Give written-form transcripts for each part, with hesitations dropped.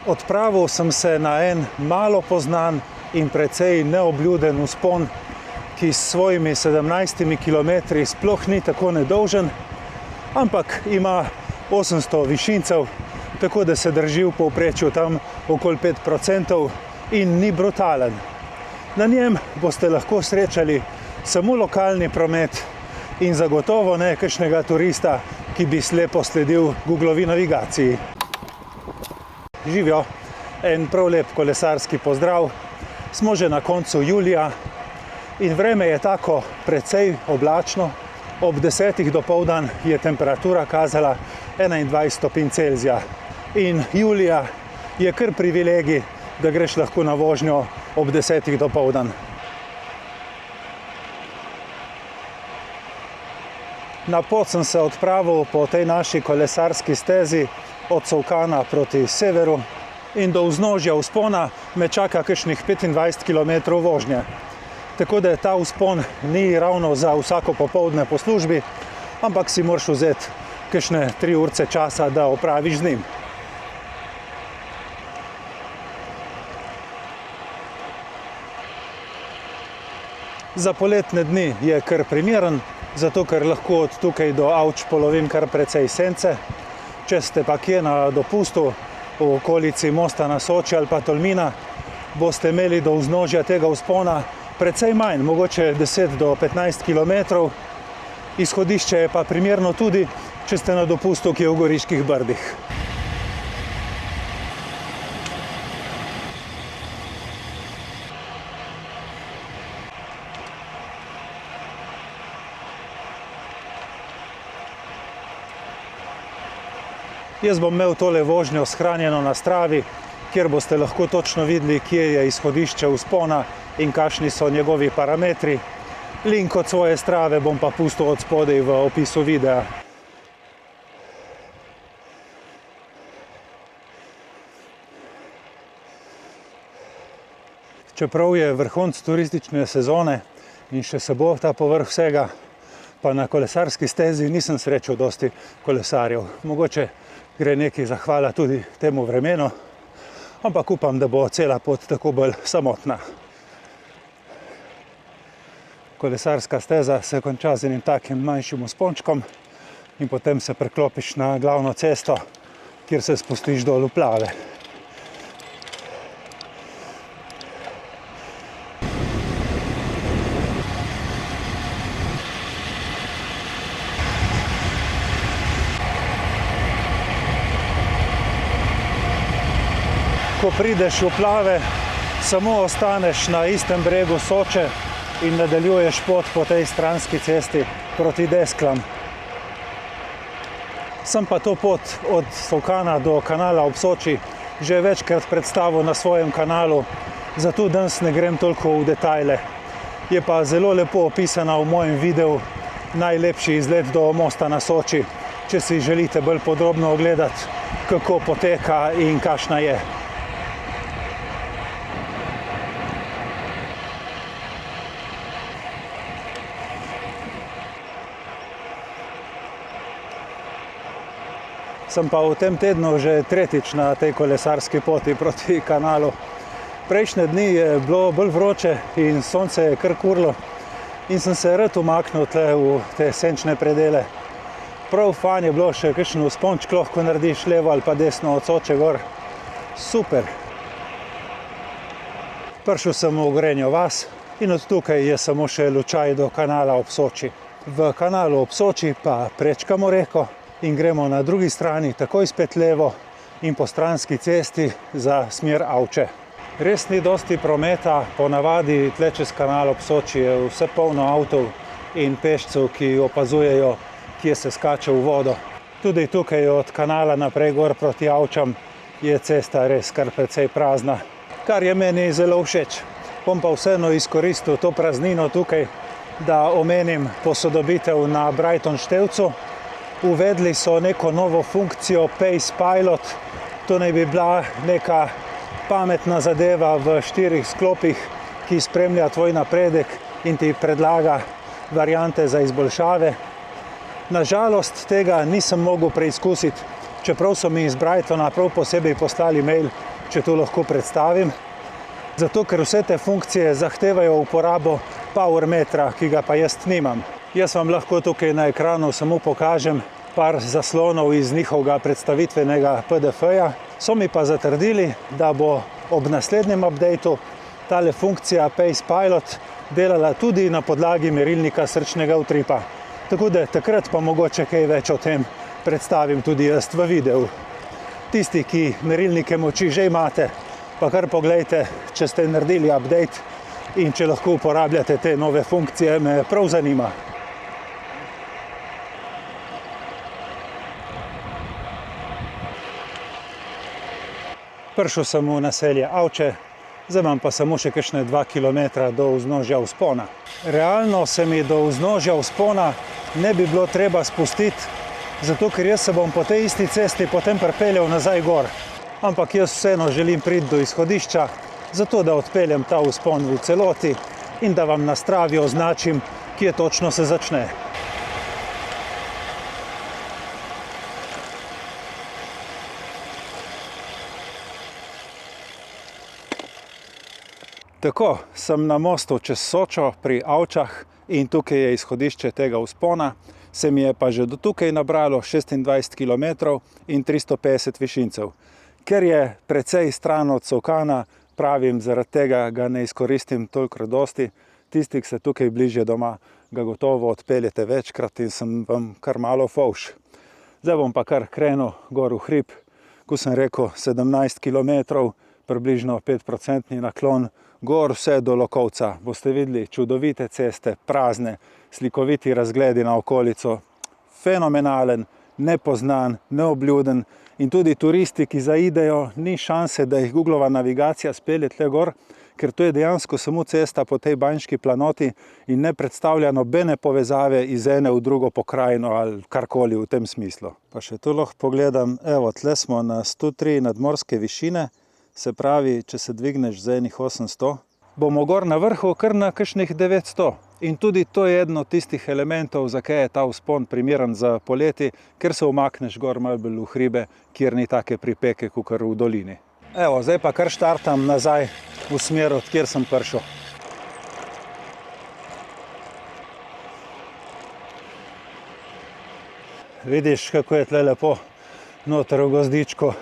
Odpravil sem se na en malo poznan in precej neobljuden vzpon, ki s svojimi 17 kilometri sploh ni tako nedolžen, ampak ima 800 višincev, tako da se drži v povprečju tam okoli 5% in ni brutalen. Na njem boste lahko srečali samo lokalni promet in zagotovo ne kakšnega turista, ki bi slepo sledil Googlovi navigaciji. Živjo, en prav lep kolesarski pozdrav. Smo že na koncu julija in vreme je tako precej oblačno. Ob 10. dopoldan je temperatura kazala 21 stopinj Celzija. In julija je kar privilegij, da greš lahko na vožnjo ob 10. dopoldan. Na pot sem se odpravil po tej naši kolesarski stezi od Solkana proti severu in do vznožja vzpona me čaka kakšnih 25 km vožnje. Tako da ta vzpon ni ravno za vsako popoldne po službi, ampak si moraš vzeti kakšne 3 urce časa, da opraviš z njim. Za poletne dni je kar primeren, zato ker lahko od tukaj do Avč polovim kar precej sence. Če ste pa kje na dopustu v okolici Mosta na Soči ali pa Tolmina, boste imeli do vznožja tega vzpona precej manj, mogoče 10 do 15 km. Izhodišče je pa primerno tudi, če ste na dopustu kje v Goriških Brdih. Jaz bom imel tole vožnjo shranjeno na Stravi, kjer boste lahko točno videli, kje je izhodišče vzpona in kakšni so njegovi parametri. Link od svoje Strave bom pa pustil od spodaj v opisu videa. Čeprav je vrhunec turistične sezone in še se bo ta povrh vsega, pa na kolesarski stezi nisem srečal dosti kolesarjev. Mogoče gre nekaj zahvala tudi temu vremenu, ampak upam, da bo cela pot tako bolj samotna. Kolesarska steza se konča z enim takim manjšim vzpončkom in potem se preklopiš na glavno cesto, kjer se spustiš dol v Plave. Ko prideš v Plave, samo ostaneš na istem bregu Soče in nadaljuješ pot po tej stranski cesti proti Desklam. Sem pa to pot od Solkana do kanala ob Soči že večkrat predstavil na svojem kanalu, zato danes ne grem toliko v detajle. Je pa zelo lepo opisana v mojem videu najlepši izlet do Mosta na Soči, če si želite bolj podrobno ogledati, kako poteka in kakšna je. Sem pa v tem tednu že tretjič na tej kolesarski poti proti kanalu. Prejšnje dni je bilo bolj vroče in sonce je kar kurlo in sem se rad umaknil tle v te senčne predele. Prav fajn je bilo še kakšen vzponček lahko narediš levo ali pa desno od Soče gor. Super. Prišel sem v Gorenjo vas in od tukaj je samo še lučaj do kanala ob Soči. V kanalu ob Soči pa prečkamo reko in gremo na drugi strani takoj spet levo in po stranski cesti za smer Avče. Res ni dosti prometa, ponavadi tle čez kanal ob Soči je vse polno avtov in pešcev, ki opazujejo, kje se skače v vodo. Tudi tukaj od kanala naprej gor proti Avčam je cesta res kar precej prazna, kar je meni zelo všeč. Bom pa vseeno izkoristil to praznino tukaj, da omenim posodobitev na Brighton-Števcu. Uvedli so neko novo funkcijo Pace Pilot. To naj bi bila neka pametna zadeva v 4 sklopih, ki spremlja tvoj napredek in ti predlaga variante za izboljšave. Na žalost tega nisem mogel preizkusiti, čeprav so mi iz Brightona prav posebej poslali mail, če to lahko predstavim. Zato, ker vse te funkcije zahtevajo uporabo power metra, ki ga pa jaz nimam. Jaz vam lahko tukaj na ekranu samo pokažem par zaslonov iz njihovega predstavitvenega PDF-ja. So mi pa zatrdili, da bo ob naslednjem updateu tale funkcija Pace Pilot delala tudi na podlagi merilnika srčnega utripa. Tako da takrat pa mogoče kaj več o tem predstavim tudi jaz v videu. Tisti, ki merilnike moči že imate, pa kar poglejte, če ste naredili update in če lahko uporabljate te nove funkcije, me prav zanima. Prišel sem v naselje Avče, zdaj imam pa samo še kakšne 2 km do vznožja vzpona. Realno se mi do vznožja vzpona ne bi bilo treba spustiti, zato ker jaz se bom po tej isti cesti potem pripeljal nazaj gor. Ampak jaz vseeno želim priti do izhodišča, zato da odpeljem ta vzpon v celoti in da vam na Stravi označim, kje točno se začne. Tako, sem na mostu čez Sočo pri Avčah in tukaj je izhodišče tega vzpona. Se mi je pa že do tukaj nabralo 26 km in 350 višincev. Ker je precej stran od Solkana, pravim, zaradi tega ga ne izkoristim toliko dosti. Tisti, ki se tukaj bližje doma, ga gotovo odpeljete večkrat in sem vam kar malo fovš. Zdaj bom pa kar krenil gor v hrib, ko sem rekel 17 km, približno 5% naklon, gor vse do Lokovca. Boste videli čudovite ceste, prazne, slikoviti razgledi na okolico, fenomenalen, nepoznan, neobljuden in tudi turisti, ki zaidejo, ni šanse, da jih Googlova navigacija spelje tle gor, ker to je dejansko samo cesta po tej Banjški planoti in ne predstavlja nobene povezave iz ene v drugo pokrajino ali karkoli v tem smislu. Pa še tu lahko pogledam, evo, tle smo na 103 nadmorske višine, se pravi, če se dvigneš z enih 800, bomo gor na vrhu kar na kakšnih 900. In tudi to je eden od tistih elementov, zakaj je ta vzpon primeren za poleti, ker se umakneš gor malo bolj v hribe, kjer ni take pripeke, kakor v dolini. Evo, zdaj pa kar štartam nazaj v smer, od kjer sem prišel. Vidiš, kako je tle lepo noter v gozdičku.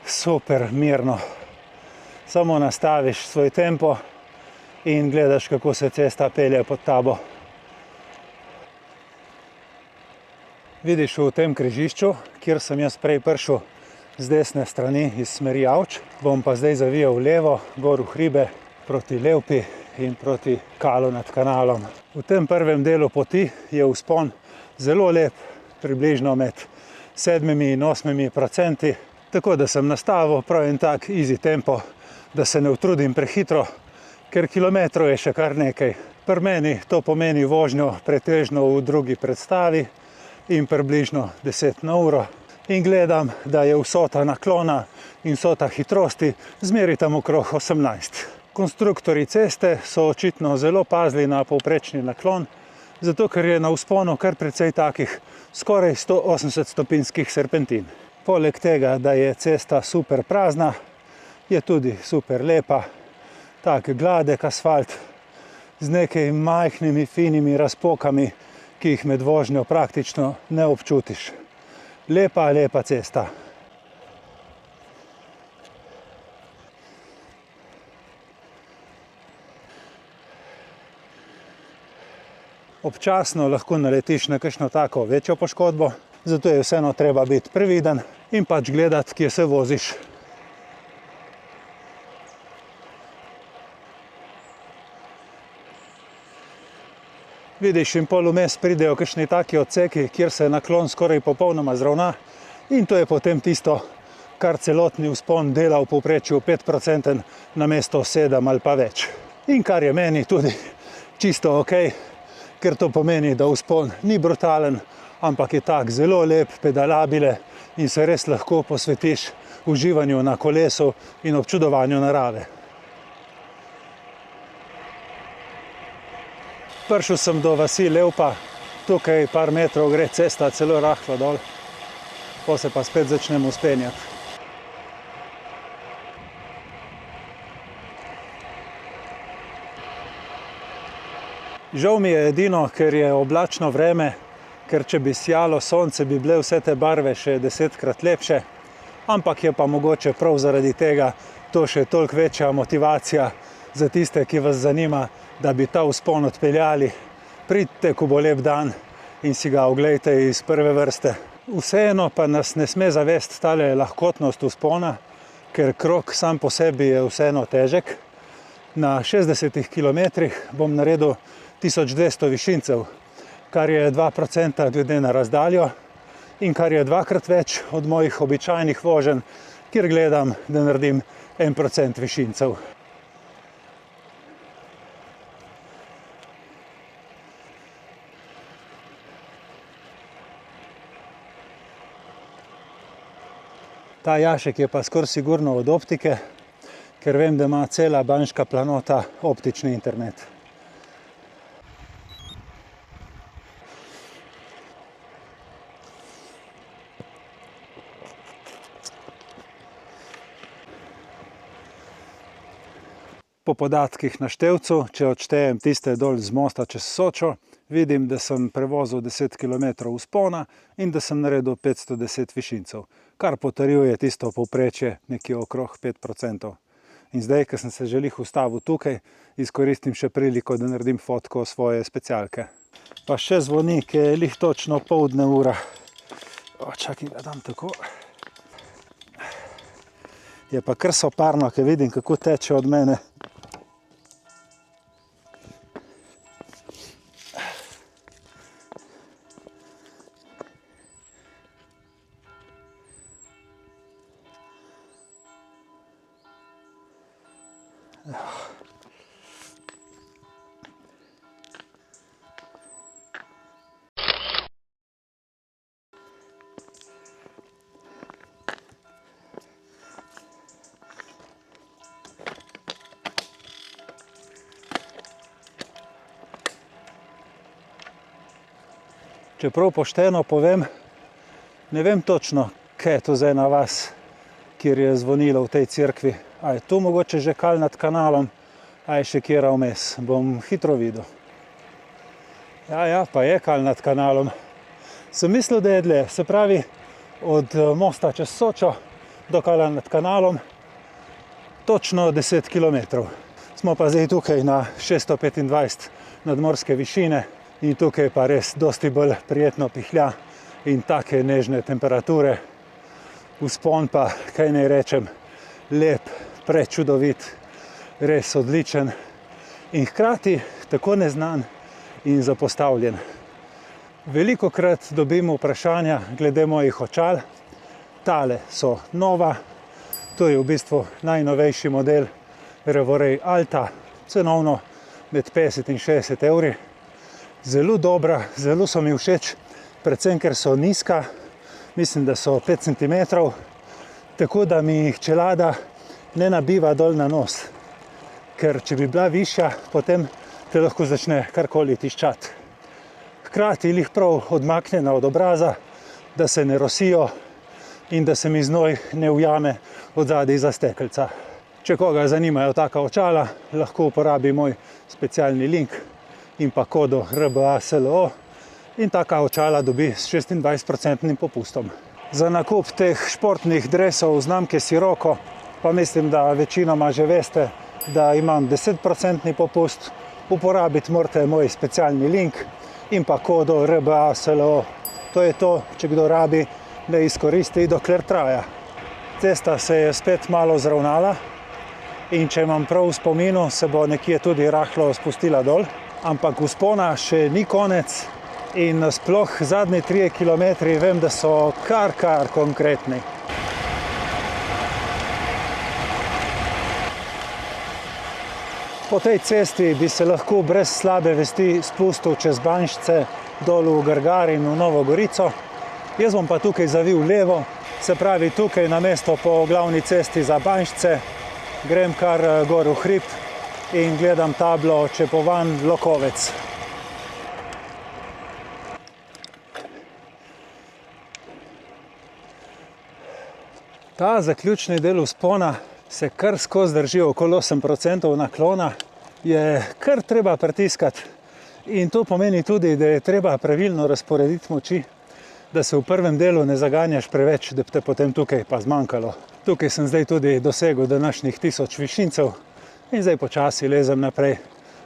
Super, mirno. Samo nastaviš svoj tempo in gledaš, kako se cesta pelje pod tabo. Vidiš v tem križišču, kjer sem jaz prej prišel z desne strani iz smeri Avč, bom pa zdaj zavijal levo, gor v hribe, proti Levpi in proti Kalu nad kanalom. V tem prvem delu poti je vzpon zelo lep, približno med 7 in 8%, tako da sem nastavil prav en tak easy tempo, da se ne utrudim prehitro, ker kilometrov je še kar nekaj. Pri meni to pomeni vožnjo pretežno v drugi predstavi in približno 10 na uro. In gledam, da je vsota naklona in vsota hitrosti zmeri tam okrog 18. Konstruktorji ceste so očitno zelo pazili na povprečni naklon, zato ker je na vzponu kar precej takih skoraj 180 stopinjskih serpentin. Poleg tega, da je cesta super prazna, je tudi super lepa, tak gladek asfalt z nekaj majhnimi, finimi razpokami, ki jih med vožnjo praktično ne občutiš. Lepa, lepa cesta. Občasno lahko naletiš na kakšno tako večjo poškodbo, zato je vseeno treba biti previden in pač gledati, kje se voziš. Vidiš, in pol vmes pridejo kakšni taki odseki, kjer se naklon skoraj popolnoma zravna in to je potem tisto, kar celotni vzpon dela v povprečju 5% namesto 7 ali pa več. In kar je meni tudi čisto okej, ker to pomeni, da vzpon ni brutalen, ampak je tak zelo lep, pedalabile in se res lahko posvetiš uživanju na kolesu in občudovanju narave. Prišel sem do vasi Levpa, tukaj par metrov gre cesta celo rahlo dol, potem se pa spet začnemo vzpenjati. Žal mi je edino, ker je oblačno vreme, ker če bi sijalo sonce, bi bile vse te barve še 10-krat lepše, ampak je pa mogoče prav zaradi tega to še toliko večja motivacija za tiste, ki vas zanima, da bi ta vzpon odpeljali. Pridite, ko bo lep dan in si ga oglejte iz prve vrste. Vseeno pa nas ne sme zavesti tale lahkotnost vzpona, ker krog sam po sebi je vseeno težek. Na 60 kilometrih bom naredil 1200 višincev, kar je 2% glede na razdaljo in kar je 2-krat več od mojih običajnih voženj, kjer gledam, da naredim 1% višincev. Ta jašek je pa skoraj sigurno od optike, ker vem, da ima cela Banjška planota optični internet. Po podatkih na števcu, če odštejem tiste dol z mosta čez Sočo, vidim, da sem prevozil 10 km vzpona in da sem naredil 510 višincev, kar potrjuje tisto povprečje nekje okrog 5%. In zdaj, ko sem se želih ustavil tukaj, izkoristim še priliko, da naredim fotko svoje specialke. Pa še zvoni, ki je lih točno poldne ura. Čakaj, da dam tako. Je pa kar soparno, ker vidim, kako teče od mene. Čeprav pošteno povem, ne vem točno, kaj je to zdaj na vas, kjer je zvonilo v tej cerkvi. A je tu mogoče že kal nad kanalom, a je še kjera vmes. Bom hitro videl. Ja, pa je kal nad kanalom. Sem mislil, da je dlje. Se pravi, od mosta čez Sočo do kala nad kanalom točno 10 km. Smo pa zdaj tukaj na 625 nadmorske višine. In tukaj pa res dosti bolj prijetno pihlja in take nežne temperature. Vzpon pa, kaj naj rečem, lep, prečudovit, res odličen in hkrati tako neznan in zapostavljen. Velikokrat dobim vprašanja glede mojih očal. Tale so nova, to je v bistvu najnovejši model Revorej Alta, cenovno med 50 in 60 evri. Zelo dobra, zelo so mi všeč, predvsem ker so nizka, mislim, da so 5 cm, tako da mi jih čelada ne nabiva dol na nos. Ker če bi bila višja, potem te lahko začne karkoli tiščati. Hkrati jih prav odmaknjena od obraza, da se ne rosijo in da se mi znoj ne ujame od zadaj za stekelca. Če koga zanimajo taka očala, lahko uporabi moj specialni link in pa kodo RBASLO in taka očala dobi s 26% popustom. Za nakup teh športnih dresov znamke Sirocco pa mislim, da večinoma že veste, da imam 10% popust. Uporabiti morate moj specialni link in pa kodo RBASLO. To je to, če kdo rabi, da izkoristi, dokler traja. Cesta se je spet malo zravnala in če imam prav v spominu, se bo nekje tudi rahlo spustila dol. Ampak vzpona še ni konec in sploh zadnji 3 kilometri vem, da so kar konkretni. Po tej cesti bi se lahko brez slabe vesti spustil čez Banjšce dol v Grgar in v Novo Gorico. Jaz bom pa tukaj zavil levo, se pravi tukaj na mesto po glavni cesti za Banjšce, grem kar gor v hrib in gledam tablo Čepovan Lokovec. Ta zaključni del vzpona se kar skozi drži okoli 8% naklona, je kar treba pritiskati In to pomeni tudi, da je treba pravilno razporediti moči, da se v prvem delu ne zaganjaš preveč, da bi te potem tukaj pa zmanjkalo. Tukaj sem zdaj tudi dosegel današnjih 1000 višincev in zdaj počasi lezem naprej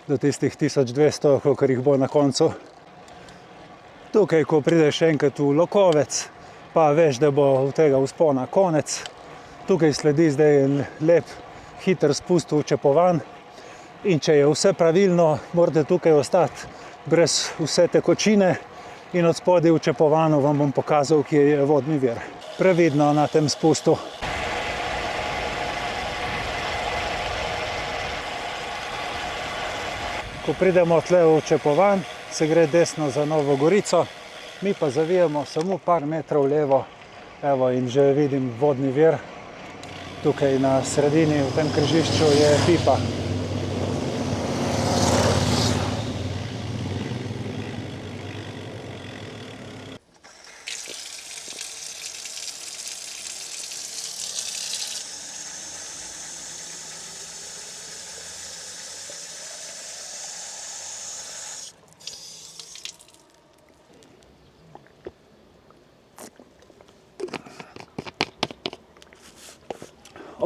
do tistih 1200, kolikor jih bo na koncu. Tukaj, ko prideš enkrat v Lokovec, pa veš, da bo v tega vzpona konec. Tukaj sledi zdaj en lep, hiter spust v Čepovan. In če je vse pravilno, morate tukaj ostati brez vse tekočine in od spodaj v Čepovanu vam bom pokazal, kje je vodni vir. Previdno na tem spustu. Ko pridemo tle v Čepovan, se gre desno za Novo Gorico, mi pa zavijemo samo par metrov levo. Evo, in že vidim vodni vir. Tukaj na sredini, v tem križišču, je pipa.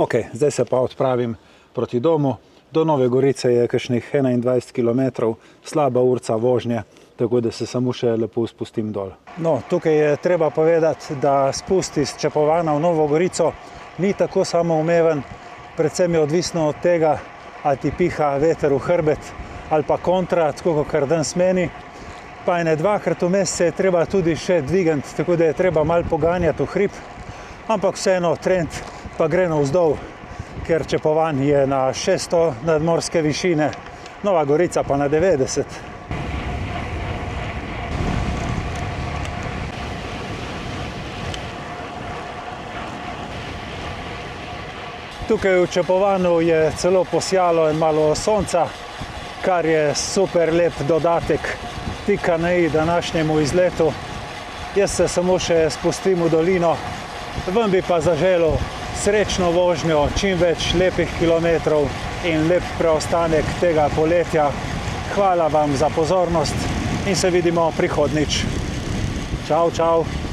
Ok, zdaj se pa odpravim proti domu. Do Nove Gorice je kakšnih 21 km, slaba urca vožnje, tako da se samo še lepo spustim dol. No, tukaj je treba povedati, da spust iz Čepovana v Novo Gorico ni tako samoumeven, predvsem je odvisno od tega, ali ti piha veter v hrbet ali pa kontra, tako kot danes meni. Pa ene dvakrat vmes se je treba tudi še dvigati, tako da je treba malo poganjati v hrib, ampak vseeno trend pa gre navzdol, ker Čepovan je na 600 nadmorske višine, Nova Gorica pa na 90. Tukaj v Čepovanu je celo posijalo in malo sonca, kar je super lep dodatek tika na i današnjemu izletu. Jaz se samo še spustim v dolino, vam bi pa zaželel srečno vožnjo, čim več lepih kilometrov in lep preostanek tega poletja. Hvala vam za pozornost in se vidimo prihodnjič. Čau, čau.